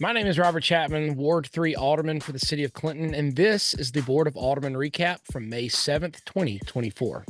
My name is Robert Chapman, Ward 3 Alderman for the City of Clinton, and this is the Board of Aldermen recap from May 7th, 2024.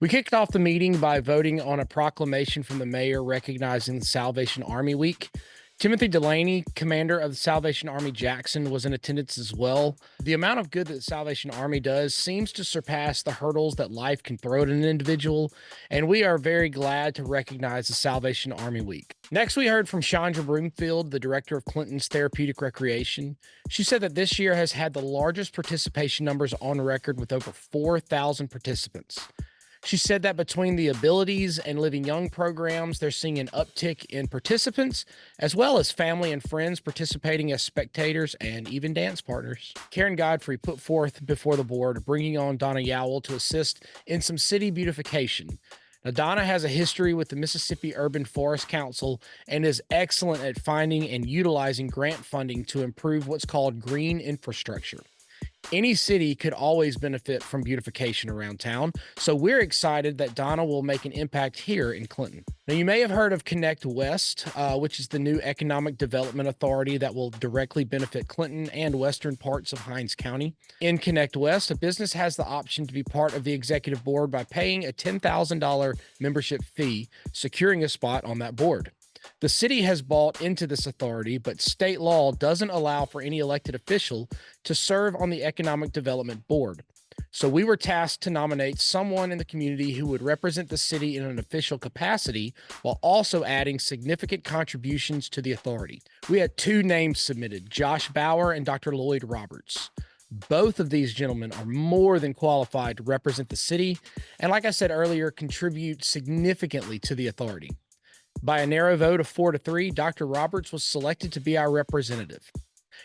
We kicked off the meeting by voting on a proclamation from the mayor recognizing the Salvation Army Week. Timothy Delaney, commander of the Salvation Army Jackson, was in attendance as well. The amount of good that the Salvation Army does seems to surpass the hurdles that life can throw at an individual, and we are very glad to recognize the Salvation Army Week. Next, we heard from Chandra Broomfield, the director of Clinton's Therapeutic Recreation. She said that this year has had the largest participation numbers on record with over 4,000 participants. She said that between the Abilities and Living Young programs, they're seeing an uptick in participants, as well as family and friends participating as spectators and even dance partners. Karen Godfrey put forth before the board, bringing on Donna Yowell to assist in some city beautification. Now, Donna has a history with the Mississippi Urban Forest Council and is excellent at finding and utilizing grant funding to improve what's called green infrastructure. Any city could always benefit from beautification around town, so we're excited that Donna will make an impact here in Clinton. Now, you may have heard of Connect West, which is the new economic development authority that will directly benefit Clinton and western parts of Hinds County. In Connect West, a business has the option to be part of the executive board by paying a $10,000 membership fee, securing a spot on that board. The city has bought into this authority, but state law doesn't allow for any elected official to serve on the Economic Development Board. So we were tasked to nominate someone in the community who would represent the city in an official capacity while also adding significant contributions to the authority. We had two names submitted, Josh Bauer and Dr. Lloyd Roberts. Both of these gentlemen are more than qualified to represent the city, and like I said earlier, contribute significantly to the authority. By a narrow vote of 4-3, Dr. Roberts was selected to be our representative.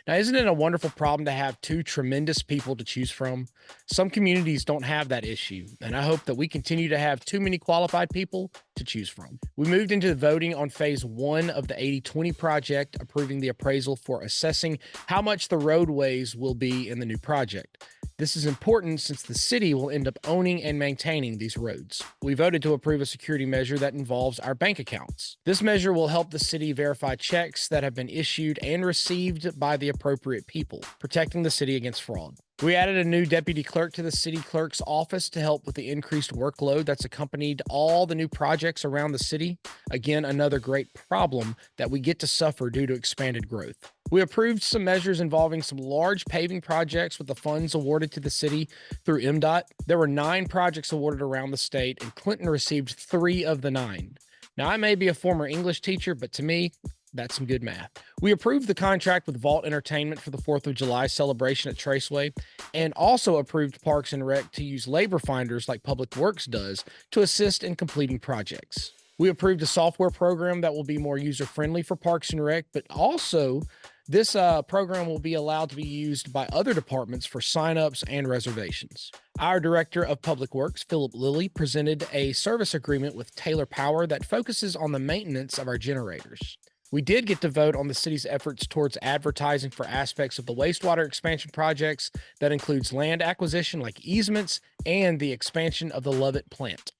Now, isn't it a wonderful problem to have two tremendous people to choose from? Some communities don't have that issue, and I hope that we continue to have too many qualified people to choose from. We moved into the voting on phase 1 of the 80/20 project, approving the appraisal for assessing how much the roadways will be in the new project. This is important since the city will end up owning and maintaining these roads. We voted to approve a security measure that involves our bank accounts. This measure will help the city verify checks that have been issued and received by the appropriate people, protecting the city against fraud. We added a new deputy clerk to the city clerk's office to help with the increased workload that's accompanied all the new projects around the city. Again, another great problem that we get to suffer due to expanded growth. We approved some measures involving some large paving projects with the funds awarded to the city through MDOT. There were 9 projects awarded around the state, and Clinton received 3 of the 9. Now, I may be a former English teacher, but to me, that's some good math. We approved the contract with Vault Entertainment for the 4th of July celebration at Traceway, and also approved Parks and Rec to use labor finders like Public Works does to assist in completing projects. We approved a software program that will be more user-friendly for Parks and Rec, but also this program will be allowed to be used by other departments for signups and reservations. Our Director of Public Works, Philip Lilly, presented a service agreement with Taylor Power that focuses on the maintenance of our generators. We did get to vote on the city's efforts towards advertising for aspects of the wastewater expansion projects that includes land acquisition like easements and the expansion of the Lovett plant.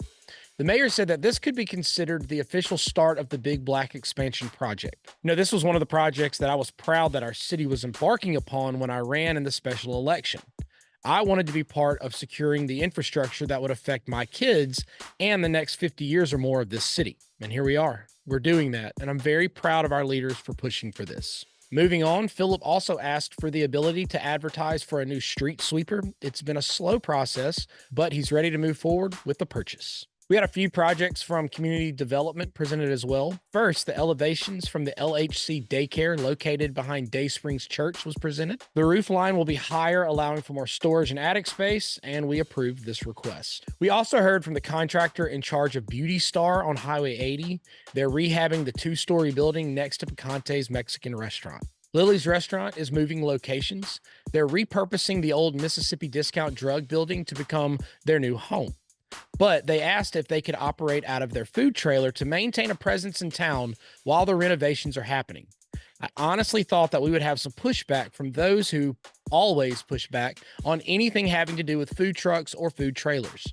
The mayor said that this could be considered the official start of the Big Black expansion project. This was one of the projects that I was proud that our city was embarking upon when I ran in the special election. I wanted to be part of securing the infrastructure that would affect my kids and the next 50 years or more of this city. And here we are. We're doing that, and I'm very proud of our leaders for pushing for this. Moving on, Philip also asked for the ability to advertise for a new street sweeper. It's been a slow process, but he's ready to move forward with the purchase. We had a few projects from community development presented as well. First, the elevations from the LHC daycare located behind Day Springs Church was presented. The roof line will be higher, allowing for more storage and attic space, and we approved this request. We also heard from the contractor in charge of Beauty Star on Highway 80. They're rehabbing the 2-story building next to Picante's Mexican restaurant. Lily's Restaurant is moving locations. They're repurposing the old Mississippi Discount Drug building to become their new home. But they asked if they could operate out of their food trailer to maintain a presence in town while the renovations are happening. I honestly thought that we would have some pushback from those who always push back on anything having to do with food trucks or food trailers.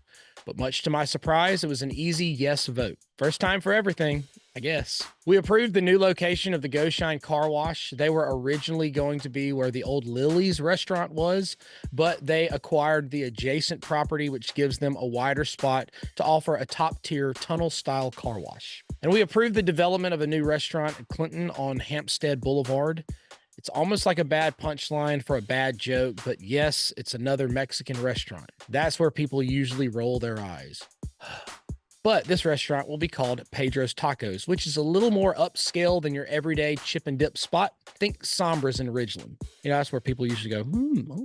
But much to my surprise, it was an easy yes vote. First time for everything. I guess. We approved the new location of the Go Shine Car Wash. They were originally going to be where the old Lily's restaurant was, but they acquired the adjacent property, which gives them a wider spot to offer a top tier tunnel style car wash. And we approved the development of a new restaurant in Clinton on Hampstead Boulevard. It's almost like a bad punchline for a bad joke, but yes, it's another Mexican restaurant. That's where people usually roll their eyes. But this restaurant will be called Pedro's Tacos, which is a little more upscale than your everyday chip and dip spot. Think Sombras in Ridgeland. That's where people usually go,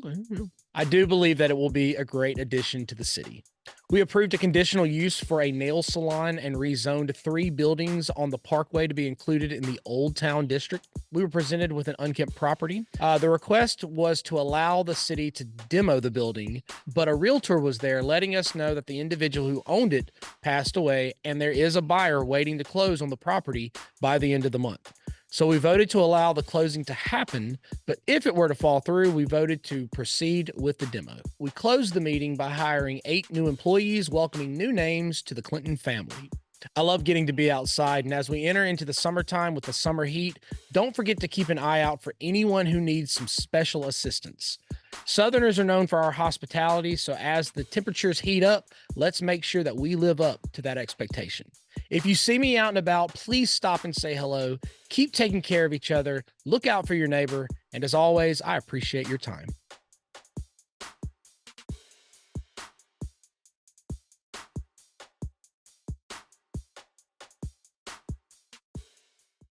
okay. I do believe that it will be a great addition to the city. We approved a conditional use for a nail salon and rezoned 3 buildings on the Parkway to be included in the Old Town District. We were presented with an unkempt property. The request was to allow the city to demo the building, but a realtor was there letting us know that the individual who owned it passed away and there is a buyer waiting to close on the property by the end of the month. So we voted to allow the closing to happen, but if it were to fall through, we voted to proceed with the demo. We closed the meeting by hiring 8 new employees, welcoming new names to the Clinton family. I love getting to be outside, and as we enter into the summertime with the summer heat, don't forget to keep an eye out for anyone who needs some special assistance. Southerners are known for our hospitality, so as the temperatures heat up, let's make sure that we live up to that expectation. If you see me out and about, please stop and say hello. Keep taking care of each other. Look out for your neighbor. And as always, I appreciate your time.